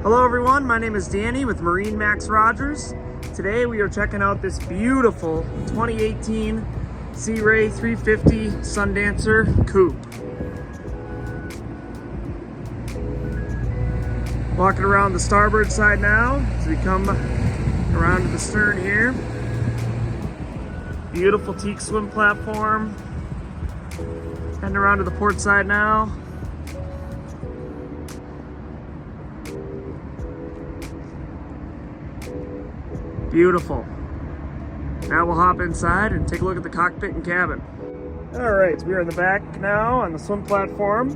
Hello everyone, my name is Danny with MarineMax Rogers. Today we are checking out this beautiful 2018 Sea Ray 350 Sundancer Coupe. Walking around the starboard side now as we come around to the stern here. Beautiful teak swim platform. Heading around to the port side now. Beautiful. Now we'll hop inside and take a look at the cockpit and cabin. Alright, so we are in the back now on the swim platform.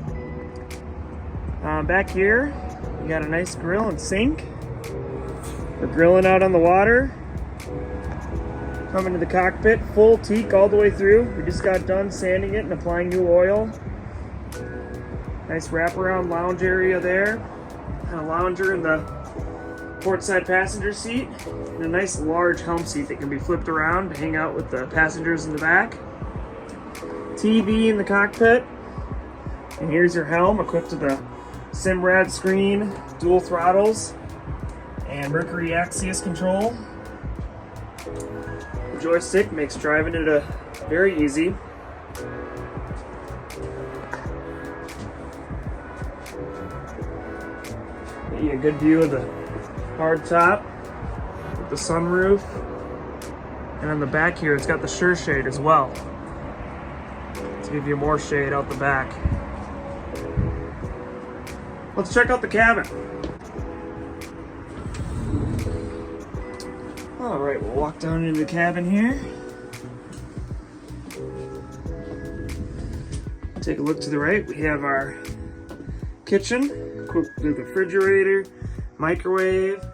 Back here, we got a nice grill and sink. We're grilling out on the water. Coming to the cockpit, full teak all the way through. We just got done sanding it and applying new oil. Nice wraparound lounge area there. And a lounger in the port side passenger seat. And a nice large helm seat that can be flipped around to hang out with the passengers in the back. TV in the cockpit. And here's your helm equipped with a Simrad screen, dual throttles, and Mercury Axius control. The joystick makes driving it very easy. Get you a good view of the hard top with the sunroof. And on the back here, it's got the sure shade as well to give you more shade out the back. Let's check out the cabin. All right, we'll walk down into the cabin here. Take a look to the right. We have our kitchen equipped with a refrigerator, microwave,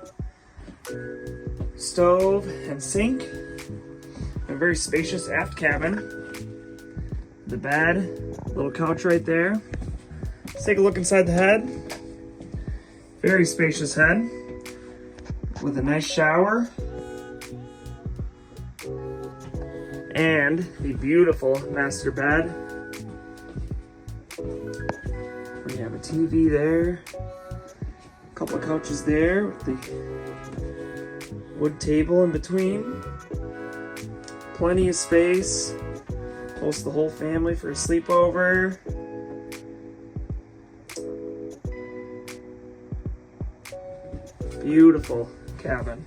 stove, and sink. A very spacious aft cabin. The bed, little couch right there. Let's take a look inside the head. Very spacious head with a nice shower and a beautiful master bed. We have a TV there, a couple of couches there with the wood table in between. Plenty of space. Host the whole family for a sleepover. Beautiful cabin.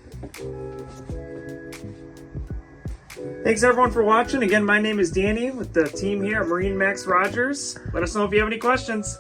Thanks everyone for watching. Again, my name is Danny with the team here at MarineMax Rogers. Let us know if you have any questions.